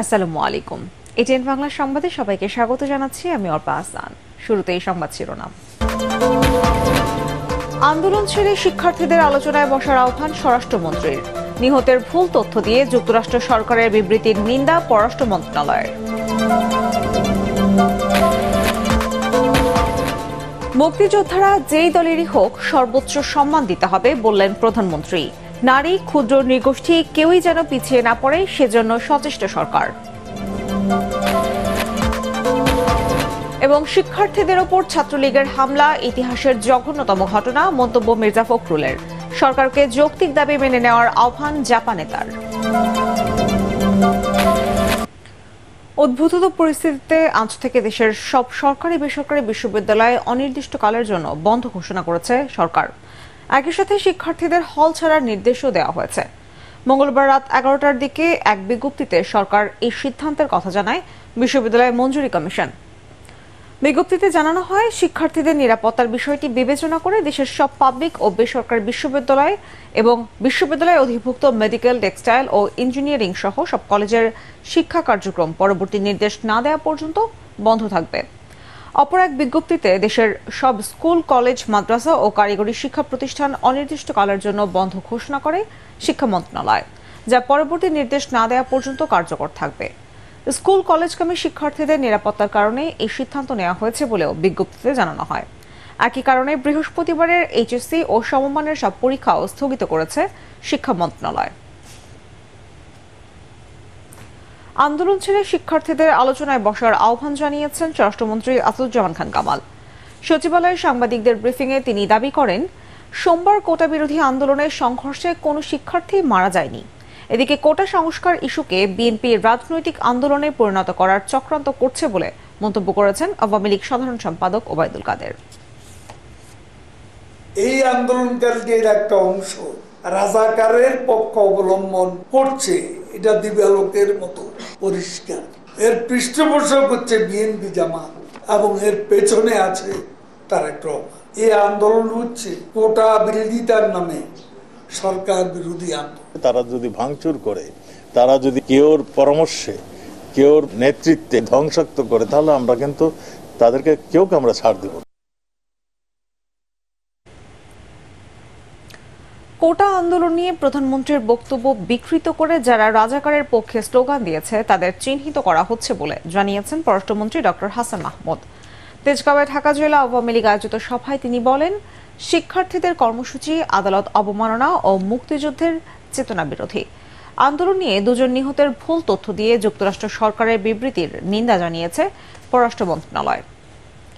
আসসালামু আলাইকুম। এটিএন বাংলা সংবাদে সবাইকে স্বাগত জানাচ্ছি। আমি অর্পা হাসান। শুরুতেই সংবাদ শিরোনাম। আন্দোলন ছেড়ে শিক্ষার্থীদের আলোচনায় বসার আহ্বান স্বরাষ্ট্রমন্ত্রীর। নিহতের ভুল তথ্য দিয়ে যুক্তরাষ্ট্র সরকারের বিবৃতির নিন্দা পররাষ্ট্র মন্ত্রণালয়ের। মুক্তিযোদ্ধারা যেই দলেরই হোক সর্বোচ্চ সম্মান দিতে হবে বললেন প্রধানমন্ত্রী। নারী, ক্ষুদ্র নৃগোষ্ঠী কেউই যেন পিছিয়ে না পড়ে সেজন্য সচেষ্ট সরকার। এবং শিক্ষার্থীদের ওপর ছাত্রলীগের হামলা ইতিহাসের জঘন্যতম ঘটনা, মন্তব্য মির্জা ফখরুলের। সরকারকে যৌক্তিক দাবি মেনে নেওয়ার আহ্বান জাপা নেতার। উদ্ভূত পরিস্থিতিতে আজ থেকে দেশের সব সরকারি বেসরকারি বিশ্ববিদ্যালয় অনির্দিষ্টকালের জন্য বন্ধ ঘোষণা করেছে সরকার। একই সাথে শিক্ষার্থীদের হল ছাড়ার নির্দেশও দেওয়া হয়েছে। মঙ্গলবার রাত 11টার দিকে এক বিজ্ঞপ্তিতে সরকার এই সিদ্ধান্তের কথা জানায় বিশ্ববিদ্যালয় মঞ্জুরি কমিশন। বিজ্ঞপ্তিতে জানানো হয়, শিক্ষার্থীদের নিরাপত্তার বিষয়টি বিবেচনা করে দেশের সব পাবলিক ও বেসরকারি বিশ্ববিদ্যালয় এবং বিশ্ববিদ্যালয় অধিভুক্ত মেডিকেল, টেক্সটাইল ও ইঞ্জিনিয়ারিং সহ সব কলেজের শিক্ষা কার্যক্রম পরবর্তী নির্দেশ না দেওয়া পর্যন্ত বন্ধ থাকবে। অপর এক বিজ্ঞপ্তিতে দেশের সব স্কুল, কলেজ, মাদ্রাসা ও কারিগরি শিক্ষা প্রতিষ্ঠান অনির্দিষ্টকালের জন্য বন্ধ ঘোষণা করে শিক্ষা মন্ত্রণালয়, যা পরবর্তী নির্দেশ না দেওয়া পর্যন্ত কার্যকর থাকবে। স্কুল, কলেজগামী শিক্ষার্থীদের নিরাপত্তার কারণে এই সিদ্ধান্ত নেওয়া হয়েছে বলেও বিজ্ঞপ্তিতে জানানো হয়। একই কারণে বৃহস্পতিবারের এইচএসসি ও সমমানের সব পরীক্ষাও স্থগিত করেছে শিক্ষা মন্ত্রণালয়। আন্দোলন ছেড়ে শিক্ষার্থীদের আলোচনায় বসার আহ্বান জানিয়েছেন স্বরাষ্ট্রমন্ত্রী আসাদুজ্জামান খান কামাল। সচিবালয়ে সাংবাদিকদের ব্রিফিংয়ে তিনি দাবি করেন, সোমবার কোটা বিরোধী আন্দোলনের সংঘর্ষে কোনো শিক্ষার্থী মারা যায়নি। এদিকে কোটা সংস্কার ইস্যুকে বিএনপি রাজনৈতিক আন্দোলনে পরিণত করার চক্রান্ত করছে বলে মন্তব্য করেছেন আওয়ামী লীগ সাধারণ সম্পাদক ওবায়দুল কাদের। এই আন্দোলনকারীদের একটা অংশ রাজাকারের পক্ষ অবলম্বন করছে, এটা দিবালোকের মতো পরিষ্কার। এর পৃষ্ঠপোষক হচ্ছে বিএনপি, জামাত, এবং এর পেছনে আছে তারেক রহমান। এই আন্দোলন হচ্ছে কোটা বিরোধিতার নামে সরকার বিরোধী আন্দোলন। তারা যদি ভাঙচুর করে, তারা যদি কেউর পরামর্শে, কেউর নেতৃত্বে ধ্বংসাত্মক করে, তাহলে আমরা কিন্তু তাদেরকে কেউকে আমরা ছাড় দেব। কোটা আন্দোলন নিয়ে প্রধানমন্ত্রীর বক্তব্য বিকৃত করে যারা রাজাকারের পক্ষে স্লোগান দিয়েছে তাদের চিহ্নিত করা হচ্ছে বলে জানিয়েছেন পররাষ্ট্রমন্ত্রী ডক্টর হাসান মাহমুদ। তেজগাঁওয়ে ঢাকা জেলা আওয়ামী লীগ আয়োজিত সভায় তিনি বলেন, শিক্ষার্থীদের কর্মসূচি আদালত অবমাননা ও মুক্তিযুদ্ধের চেতনা বিরোধী। আন্দোলন নিয়ে দুজন নিহতের ভুল তথ্য দিয়ে যুক্তরাষ্ট্র সরকারের বিবৃতির নিন্দা জানিয়েছে পররাষ্ট্র মন্ত্রণালয়।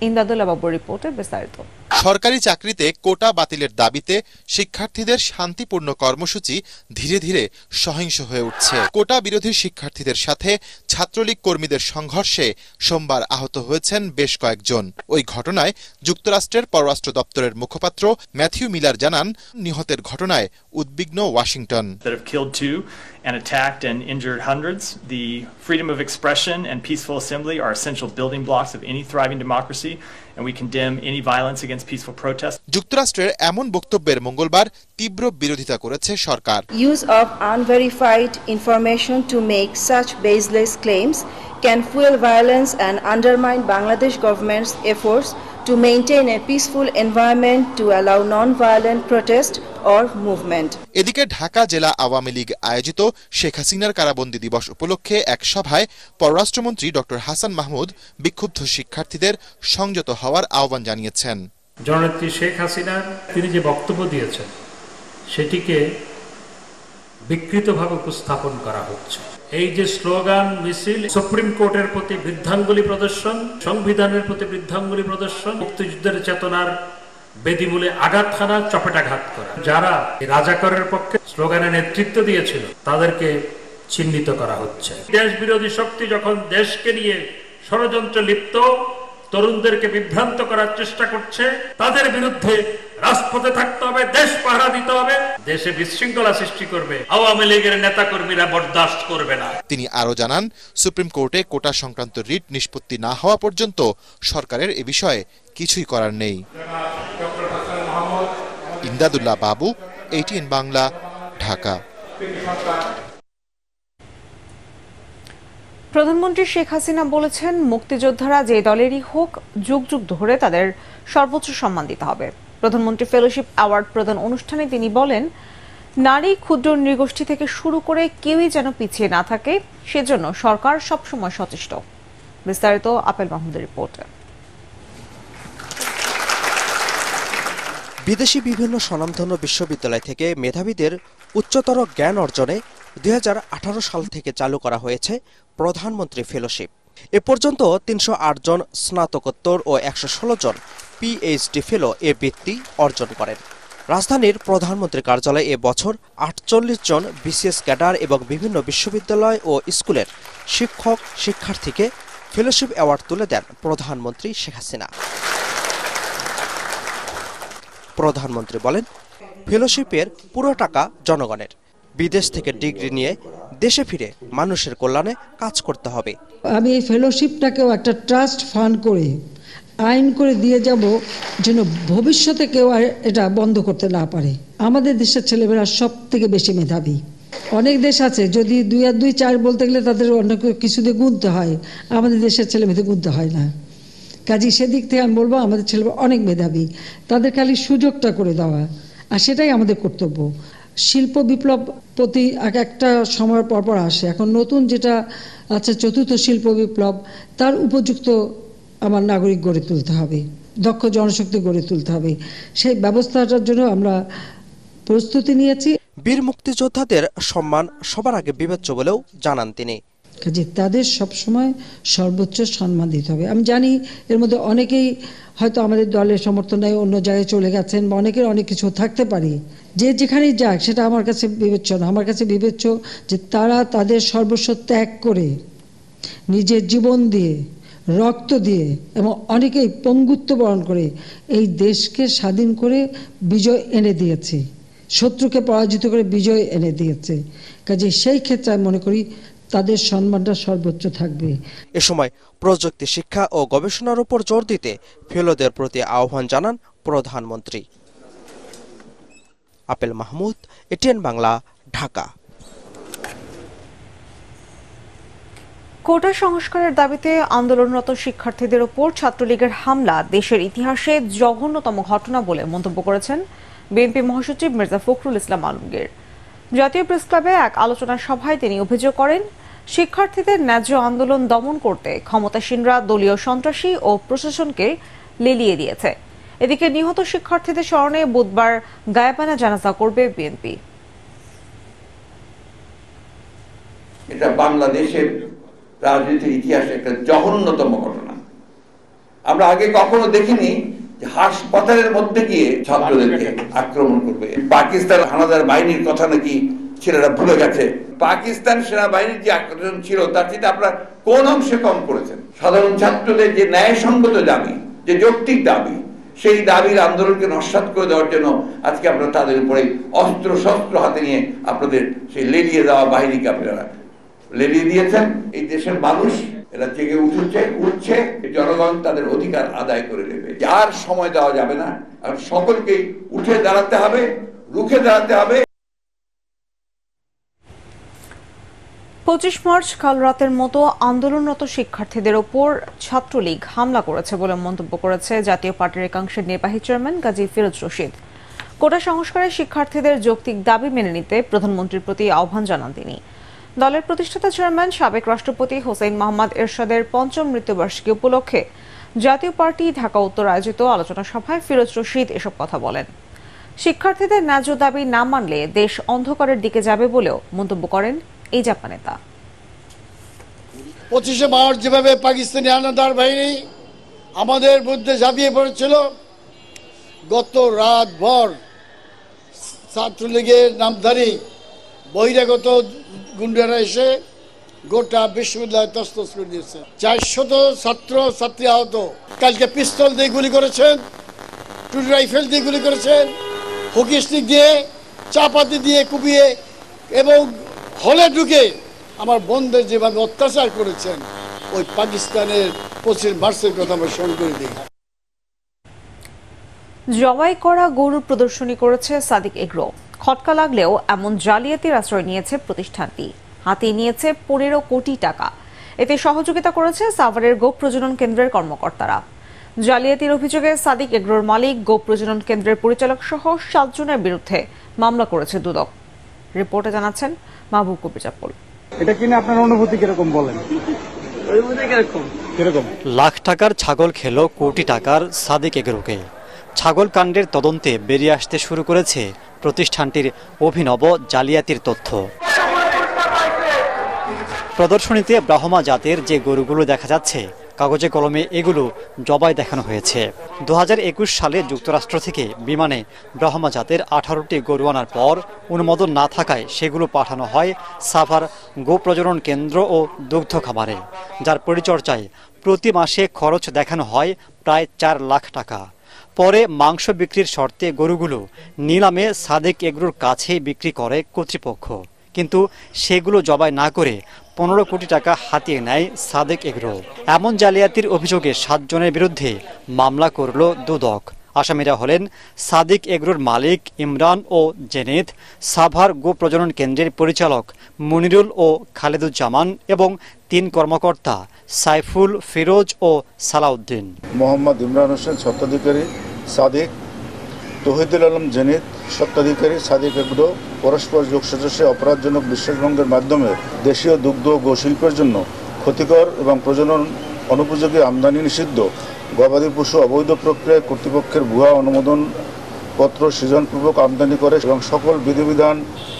ইমদাদুল্লাহ বাবুর রিপোর্টে বিস্তারিত। সরকারি চাকরিতে কোটা বাতিলের দাবিতে শিক্ষার্থীদের শান্তিপূর্ণ কর্মসূচি ধীরে ধীরে সহিংস হয়ে উঠছে। কোটা বিরোধী শিক্ষার্থীদের সাথে ছাত্রলীগ কর্মীদের সংঘর্ষে সোমবার আহত হয়েছেন বেশ কয়েকজন। ওই ঘটনায় যুক্তরাষ্ট্রের পররাষ্ট্র দপ্তরের মুখপাত্র ম্যাথিউ মিলার জানান, নিহতের ঘটনায় উদ্বিগ্ন Washington. And attacked and injured hundreds. The freedom of expression and peaceful assembly are essential building blocks of any thriving democracy, and we condemn any violence against peaceful protest. যুক্তরাষ্ট্রের এমন বক্তব্যের মঙ্গলবার তীব্র বিরোধিতা করেছে সরকার। Use of unverified information to make such baseless claims can fuel violence and undermine Bangladesh government's efforts to maintain a peaceful environment to allow non-violent protest or movement. এদিকে ঢাকা জেলা আওয়ামী লীগ আয়োজিত শেখ হাসিনার কারাবন্দী দিবস উপলক্ষে এক সভায় পররাষ্ট্রমন্ত্রী ডক্টর হাসান মাহমুদ বিক্ষুব্ধ শিক্ষার্থীদের সংযত হওয়ার আহ্বান জানিয়েছেন। জননেত্রী শেখ হাসিনা তিনি যে বক্তব্য দিয়েছেন সেটিকে বিকৃতভাবে উপস্থাপন করা হচ্ছে। এই যে স্লোগান, মিছিল, সুপ্রিম কোর্টের প্রতি বৃদ্ধাঙ্গুলি প্রদর্শন, সংবিধানের প্রতি বৃদ্ধাঙ্গুলি প্রদর্শন, মুক্তিযুদ্ধের চেতনার বেদিমূলে আঘাত হানা, চপেটাঘাত করা, যারা রাজাকারের পক্ষে স্লোগানে নেতৃত্ব দিয়েছিল তাদেরকে চিহ্নিত করা হচ্ছে। দেশ বিরোধী শক্তি যখন দেশকে নিয়ে ষড়যন্ত্রে লিপ্ত, তরুণদেরকে বিভ্রান্ত করার চেষ্টা করছে, তাদের বিরুদ্ধে রাজপথে থাকতে হবে, দেশ পাহারা দিতে হবে। দেশে বিশৃঙ্খলা সৃষ্টি করবে আওয়ামী লীগের নেতাকর্মীরা বরদাস্ত করবে না। তিনি আরো জানান, সুপ্রিম কোর্টে কোটা সংক্রান্ত রিট নিষ্পত্তি না হওয়া পর্যন্ত সরকারের এ বিষয়ে কিছুই করার নেই। ইমদাদুল্লাহ বাবু, এটিএন বাংলা, ঢাকা। প্রধানমন্ত্রী শেখ হাসিনা বলেছেন, মুক্তিযোদ্ধারা যে দলেরই হোক, যুগ যুগ ধরে তাদের সর্বোচ্চ সম্মান দিতে হবে। প্রধানমন্ত্রী ফেলোশিপ অ্যাওয়ার্ড প্রদান অনুষ্ঠানে তিনি বলেন, নারী, ক্ষুদ্র নৃগোষ্ঠী থেকে শুরু করে কেউই যেন পিছিয়ে না থাকে, সেজন্য সরকার সবসময় সচেষ্ট। বিস্তারিত আপেল মাহমুদের রিপোর্টে। বিদেশি বিভিন্ন স্বনামধন্য বিশ্ববিদ্যালয় থেকে মেধাবীদের উচ্চতর জ্ঞান অর্জনে 2018 সাল থেকে চালু করা হয়েছে প্রধানমন্ত্রী ফেলোশিপ। এ পর্যন্ত 308 জন স্নাতকোত্তর ও 116 জন পিএইচডি ফেলো এ বৃত্তি অর্জন করেন। রাজধানীর প্রধানমন্ত্রী কার্যালয়ে এ বছর 48 জন বিসিএস ক্যাডার এবং বিভিন্ন বিশ্ববিদ্যালয় ও স্কুলের শিক্ষক শিক্ষার্থীকে ফেলোশিপ অ্যাওয়ার্ড তুলে দেন প্রধানমন্ত্রী শেখ হাসিনা। প্রধানমন্ত্রী বলেন, ফেলোশিপের পুরো টাকা জনগণের। বিদেশ থেকে ডিগ্রি নিয়ে দেশে ফিরে মানুষের কল্যাণে কাজ করতে হবে। আমি এই ফেলোশিপটাকেও একটা ট্রাস্ট ফান্ড করে আইন করে দিয়ে যাব, যেন ভবিষ্যতে কেউ আর এটা বন্ধ করতে না পারে। আমাদের দেশের ছেলেমেয়েরা সব থেকে বেশি মেধাবী। অনেক দেশ আছে যদি 2 আর 2 4 বলতে গেলে তাদের অন্য কিছু দিয়ে গুনতে হয়, আমাদের দেশের ছেলেমেয়েদের গুনতে হয় না। কাজে সেদিক থেকে আমি বলবো আমাদের ছেলেমেয়েরা অনেক মেধাবী, তাদের খালি সুযোগটা করে দেওয়া, আর সেটাই আমাদের কর্তব্য। শিল্প বিপ্লব প্রতি একটা সময় পর আসে। এখন নতুন যেটা আছে চতুর্থ শিল্প বিপ্লব, তার উপযুক্ত আমার নাগরিক গড়ে তুলতে হবে, দক্ষ জনশক্তি গড়ে তুলতে হবে। সেই ব্যবস্থাটার জন্য আমরা প্রস্তুতি নিয়েছি। বীর মুক্তিযোদ্ধাদের সম্মান সবার আগে বিবেচ্য বলেও জানান তিনি। কাজে তাদের সবসময় সর্বোচ্চ সম্মান দিতে হবে। আমি জানি এর মধ্যে অনেকেই হয়তো আমাদের দলের সমর্থন নেই, অন্য জায়গায় চলে গেছেন, বা অনেকের অনেক কিছু থাকতে পারে। যে যেখানেই যাক সেটা আমার কাছে বিবেচ্য না। আমার কাছে বিবেচ্য যে তারা তাদের সর্বস্ব ত্যাগ করে, নিজের জীবন দিয়ে, রক্ত দিয়ে, এবং অনেকেই পঙ্গুত্ব বরণ করে এই দেশকে স্বাধীন করে বিজয় এনে দিয়েছে, শত্রুকে পরাজিত করে বিজয় এনে দিয়েছে। কাজে সেই ক্ষেত্রে আমি মনে করি তাদের সম্মানটা সর্বোচ্চ থাকবে। এ সময় প্রযুক্তি শিক্ষা ও গবেষণার উপর জোর দিতে ফেলোদের প্রতি আহ্বান জানান প্রধানমন্ত্রী। আপেল মাহমুদ, এটিএন বাংলা, ঢাকা। কোটা সংস্কারের দাবিতে আন্দোলনরত শিক্ষার্থীদের ওপর ছাত্রলীগের হামলা দেশের ইতিহাসে জঘন্যতম ঘটনা বলে মন্তব্য করেছেন বিএনপি মহাসচিব মির্জা ফখরুল ইসলাম আলমগীর। জাতীয় প্রেসক্লাবে এক আলোচনা সভায় তিনি অভিযোগ করেন, শিক্ষার্থীদের ন্যায্য আন্দোলন দমন করতে ক্ষমতাসীনরা দলীয় সন্ত্রাসী ও প্রশাসনকে লেলিয়ে দিয়েছে। এদিকে নিহত শিক্ষার্থীদের স্মরণে বুধবার গায়েবানা জানাজা করবে বিএনপি। এটা বাংলাদেশের রাজনীতির ইতিহাসে একটা জঘন্যতম ঘটনা। আমরা আগে কখনো দেখিনি যে হাসপাতালের মধ্যে গিয়ে ছাত্রদেরকে আক্রমণ করবে। পাকিস্তান হানাদার বাহিনীর কথা নাকি ছেলেরা ভুলে গেছে। পাকিস্তান সেনাবাহিনীর যে আক্রমণ ছিল তার থেকে আপনারা কোন অংশে কম করেছেন? সাধারণ ছাত্রদের যে ন্যায়সঙ্গত দাবি, যে যৌক্তিক দাবি, সেই দাবির আন্দোলনকে নস্যাৎ করে দেওয়ার জন্য আজকে আপনারা তাদের উপরে অস্ত্র শস্ত্র হাতে নিয়ে আপনাদের সেই লেলিয়ে দেওয়া বাহিনীকে আপনারা লেলিয়ে দিয়েছেন। এই দেশের মানুষ এরা জেগে উঠছে, জনগণ তাদের অধিকার আদায় করে নেবে। আর সময় দেওয়া যাবে না, আর সকলকেই উঠে দাঁড়াতে হবে, রুখে দাঁড়াতে হবে। 25 মার্চ কাল রাতের মতো আন্দোলনরত শিক্ষার্থীদের ওপর ছাত্রলীগ হামলা করেছে বলে মন্তব্য করেছে জাতীয় পার্টির একাংশের নির্বাহী চেয়ারম্যান গাজী ফিরোজ রশিদ। কোটা সংস্কারে শিক্ষার্থীদের যৌক্তিক দাবি মেনে নিতে প্রধানমন্ত্রীর প্রতি আহ্বান জানান তিনি। দলের প্রতিষ্ঠাতা চেয়ারম্যান সাবেক রাষ্ট্রপতি হোসেইন মোহাম্মদ এরশাদের ৫ম মৃত্যুবার্ষিকী উপলক্ষে জাতীয় পার্টি ঢাকা উত্তর আয়োজিত আলোচনা সভায় ফিরোজ রশিদ এসব কথা বলেন। শিক্ষার্থীদের ন্যায্য দাবি না মানলে দেশ অন্ধকারের দিকে যাবে বলেও মন্তব্য করেন এই জাপা নেতা। 25শে মার্চ যেভাবে পাকিস্তানি হানাদার বাহিনী আমাদের মধ্যে ঝাঁপিয়ে পড়েছিল, গত রাতভর ছাত্রলীগের নামধারী বহিরাগত গুন্ডারা এসে গোটা বিশ্ববিদ্যালয় তছনছ করে দিয়েছে। 400 ছাত্র ছাত্রী আহত। কালকে পিস্তল দিয়ে গুলি করেছেন, টুটি রাইফেল দিয়ে গুলি করেছেন, হকি স্টিক দিয়ে, চাপাতি দিয়ে কুপিয়ে এবং হলে ঢুকে আমার বোনদের যেভাবে অত্যাচার করেছেন, ওই পাকিস্তানের 25 মার্চের কথা আমরা স্মরণ করে দিই। জবাই করা গরুর প্রদর্শনী করেছে সাদিক এগ্রো। খটকা লাগলেও এমন জালিয়াতির আশ্রয় নিয়েছে প্রতিষ্ঠানটি। হাতে নিয়েছে 15 কোটি টাকা। এতে সহযোগিতা করেছে সাভারের গোপ প্রজনন কেন্দ্রের কর্মকর্তারা। জালিয়াতির অভিযোগে সাদিক এগ্রোর মালিক, গোপ প্রজনন কেন্দ্রের পরিচালক সহ 7 জনের বিরুদ্ধে মামলা করেছে দুদক। রিপোর্টে জানাচ্ছেন মাহবুব কবির চাপ্পল। এটা কিনে আপনার অনুভূতি কিরকম বলেন? লাখ টাকার ছাগল খেলো কোটি টাকার সাদিক এগ্রোকে। ছাগল কাণ্ডের তদন্তে বেরিয়ে আসতে শুরু করেছে প্রতিষ্ঠানটির অভিনব জালিয়াতির তথ্য। প্রদর্শনীতে ব্রাহ্মা জাতের যে গরুগুলো দেখা যাচ্ছে, কাগজে কলমে এগুলো জবাই দেখানো হয়েছে। 2021 সালে যুক্তরাষ্ট্র থেকে বিমানে ব্রাহ্মা জাতের 18টি গরু আনার পর অনুমোদন না থাকায় সেগুলো পাঠানো হয় সাভার গোপ প্রজনন কেন্দ্র ও দুগ্ধ খামারে, যার পরিচর্যায় প্রতি মাসে খরচ দেখানো হয় প্রায় 4 লাখ টাকা। পরে মাংস বিক্রির শর্তে গরুগুলো নিলামে সাদিক এগ্রোর কাছেই বিক্রি করে কর্তৃপক্ষ, কিন্তু সেগুলো জবাই না করে 15 কোটি টাকা হাতিয়ে নেয় সাদিক এগ্রো। এমন জালিয়াতির অভিযোগে 7 জনের বিরুদ্ধে মামলা করল দুদক। আসামিরা হলেন সাদিক এগ্রোর মালিক ইমরান ও জেনেদ, সাভার গো প্রজনন কেন্দ্রের পরিচালক মনিরুল ও খালেদুজ্জামান এবং 3 কর্মকর্তা সাইফুল, ফিরোজ ও সালাউদ্দিন। মোহাম্মদ ইমরান হোসেন স্বত্বাধিকারী সাদিক, তহিদুল আলম জেনিদ স্বত্বাধিকারী সাদিক এগ্রো পরস্পর যোগসাজশে অপরাধজনক বিশ্বাসভঙ্গের মাধ্যমে দেশীয় দুগ্ধ ও গোশিল্পের জন্য ক্ষতিকর এবং প্রজনন অনুপযোগী আমদানি নিষিদ্ধ গবাদি পশু অবৈধ প্রক্রিয়ায় কর্তৃপক্ষের ভুয়া অনুমোদন পত্র সৃজনপূর্বক আমদানি করে এবং সকল বিধিবিধান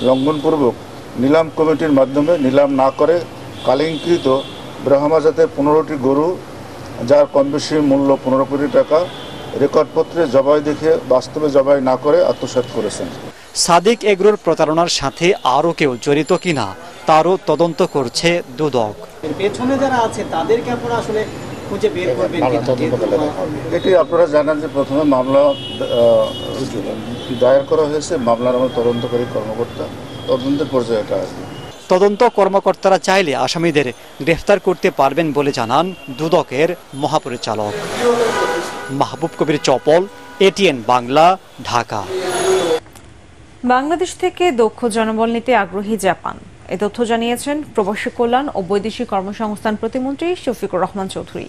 লঙ্ঘনপূর্বক নিলাম কমিটির মাধ্যমে নিলাম না করে কালিঙ্কৃত ব্রাহ্মা জাতের 15টি গরু, যার কম বেশি মূল্য 15 কোটি টাকা, রেকর্ডপত্রে জবাই দেখে বাস্তবে জবাই না করে আত্মসাৎ করেছেন। সাদিক এগ্রোর প্রতারণার সাথে আরও কেউ জড়িত কিনা তারও তদন্ত করছে দুদক। পেছনে যারা আছে তাদেরকে আপনারা আসলে খুঁজে বের করবেন কিনা? এটি আপনারা জানেন যে প্রথমে মামলা দায়ের করা হয়েছে, মামলার আমার তদন্তকারী কর্মকর্তা তদন্তের পর্যায়ে এটা আসবে। তদন্ত কর্মকর্তারা চাইলে আসামিদের গ্রেফতার করতে পারবেন বলে জানান দুদকের মহাপরিচালক। মাহবুব কবির চপল, এটিএন বাংলা, ঢাকা। বাংলাদেশ থেকে দক্ষ জনবল নিতে আগ্রহী জাপান, এ তথ্য জানিয়েছেন প্রবাসী কল্যাণ ও বৈদেশিক কর্মসংস্থান প্রতিমন্ত্রী শফিকুর রহমান চৌধুরী।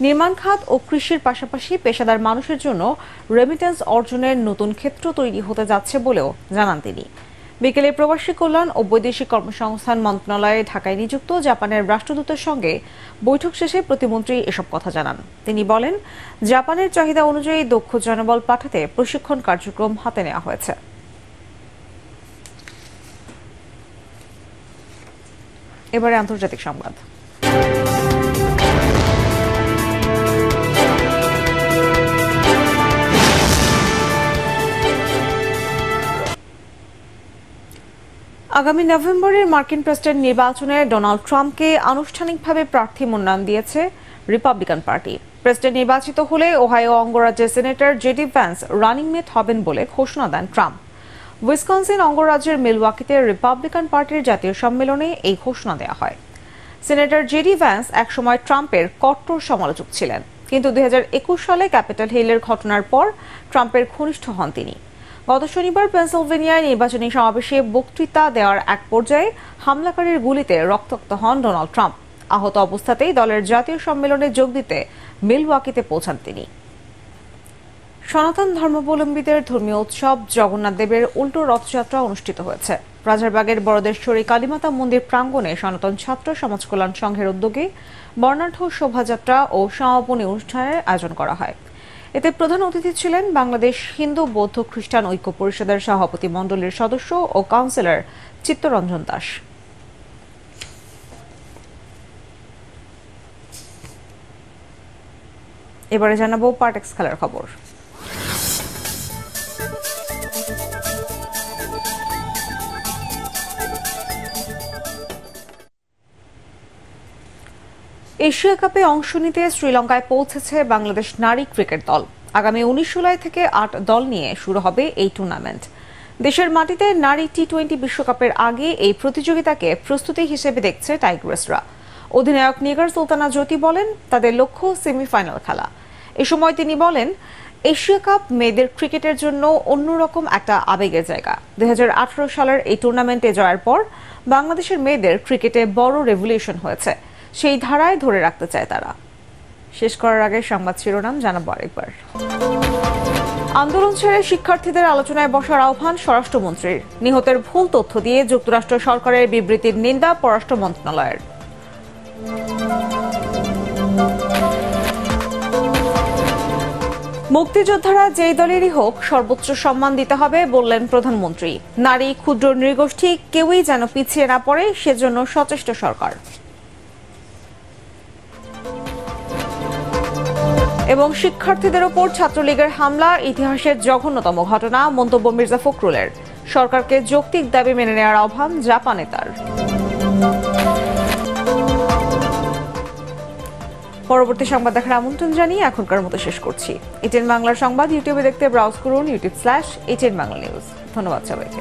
নির্মাণ খাত ও কৃষির পাশাপাশি পেশাদার মানুষের জন্য রেমিটেন্স অর্জনের নতুন ক্ষেত্র তৈরি হতে যাচ্ছে বলেও জানান তিনি। বিকেলে প্রবাসী কল্যাণ ও বৈদেশিক কর্মসংস্থান মন্ত্রণালয়ে ঢাকায় নিযুক্ত জাপানের রাষ্ট্রদূতের সঙ্গে বৈঠক শেষে প্রতিমন্ত্রী এসব কথা জানান। তিনি বলেন, জাপানের চাহিদা অনুযায়ী দক্ষ জনবল পাঠাতে প্রশিক্ষণ কার্যক্রম হাতে নেওয়া হয়েছে। এবারে আন্তর্জাতিক সংবাদ। আগামী নভেম্বরের মার্কিন প্রেসিডেন্ট নির্বাচনে ডোনাল্ড ট্রাম্পকে আনুষ্ঠানিকভাবে প্রার্থী মনোনয়ন দিয়েছে রিপাবলিকান পার্টি। প্রেসিডেন্ট নির্বাচিত হলে ওহাইও অঙ্গরাজ্যের senator JD Vance running mate হবেন বলে ঘোষণা দেন ট্রাম্প। উইসকনসিন অঙ্গরাজ্যের মিলওয়াকিতে রিপাবলিকান পার্টির জাতীয় সম্মেলনে এই ঘোষণা দেওয়া হয়। সিনেটর জেডি ভ্যান্স একসময় ট্রাম্পের কট্টর সমালোচক ছিলেন, কিন্তু 2021 সালে ক্যাপিটাল হিলের ঘটনার পর ট্রাম্পের ঘনিষ্ঠ হন তিনি। গত শনিবার পেনসিলভেনিয়ায় নির্বাচনী সমাবেশে বক্তৃতা দেওয়ার এক পর্যায়ে হামলাকারীর গুলিতে রক্তাক্ত হন ডোনাল্ড ট্রাম্প। আহত অবস্থাতেই দলের জাতীয় সম্মেলনে যোগ দিতে মিলওয়াকিতে পৌঁছান তিনি। সনাতন ধর্মাবলম্বীদের ধর্মীয় উৎসব জগন্নাথ দেবের উল্টো রথযাত্রা অনুষ্ঠিত হয়েছে। রাজারবাগের বড়দেশ্বরী কালীমাতা মন্দির প্রাঙ্গণে সনাতন ছাত্র সমাজ কল্যাণ সংঘের উদ্যোগে বর্ণাঢ্য শোভাযাত্রা ও সমাপনী অনুষ্ঠানের আয়োজন করা হয়। এতে প্রধান অতিথি ছিলেন বাংলাদেশ হিন্দু বৌদ্ধ খ্রিস্টান ঐক্য পরিষদের সভাপতি মণ্ডলীর সদস্য ও কাউন্সিলর চিত্তরঞ্জন দাস। এবারে জানাবো পার্টেক্স খেলার খবর। এশিয়া কাপে অংশ নিতে শ্রীলঙ্কায় পৌঁছেছে বাংলাদেশ নারী ক্রিকেট দল। আগামী 19 জুলাই থেকে 8 দল নিয়ে শুরু হবে এই টুর্নামেন্ট। দেশের মাটিতে নারী টি-20 বিশ্বকাপের আগে এই প্রতিযোগিতাকে প্রস্তুতি হিসেবে দেখছে টাইগ্রেসরা। অধিনায়ক নিগার সুলতানা জ্যোতি বলেন, তাদের লক্ষ্য সেমিফাইনাল খেলা। এ সময় তিনি বলেন, এশিয়া কাপ মেয়েদের ক্রিকেটের জন্য অন্যরকম একটা আবেগের জায়গা। 2018 সালের এই টুর্নামেন্টে জয়ের পর বাংলাদেশের মেয়েদের ক্রিকেটে বড় রেভলিউশন হয়েছে। সেই ধারায় ধরে রাখতে চায় তারা। শেষ করার আগে সংবাদ শিরোনাম জানাবো আরেকবার। আন্দোলন ছেড়ে শিক্ষার্থীদের আলোচনায় বসার আহ্বান স্বরাষ্ট্রমন্ত্রীর। নিহতের ভুল তথ্য দিয়ে যুক্তরাষ্ট্র সরকারের বিবৃতির নিন্দা পররাষ্ট্র মন্ত্রণালয়ের। মুক্তিযোদ্ধারা যেই দলেরই হোক সর্বোচ্চ সম্মান দিতে হবে বললেন প্রধানমন্ত্রী। নারী, ক্ষুদ্র নৃগোষ্ঠী কেউই যেন পিছিয়ে না পড়ে সেজন্য সচেষ্ট সরকার। এবং শিক্ষার্থীদের ওপর ছাত্রলীগের হামলা ইতিহাসের জঘন্যতম ঘটনা, মন্তব্য মির্জা ফখরুলের। সরকারকে যৌক্তিক দাবি মেনে নেওয়ার আহ্বান জাপা নেতার। পরবর্তী সংবাদ দেখার আমন্ত্রণ জানিয়ে এখনকার মতো শেষ করছি। এটিএন বাংলার সংবাদ ইউটিউবে দেখতে ব্রাউজ করুন youtube/ATN Bangla News। ধন্যবাদ সবাইকে।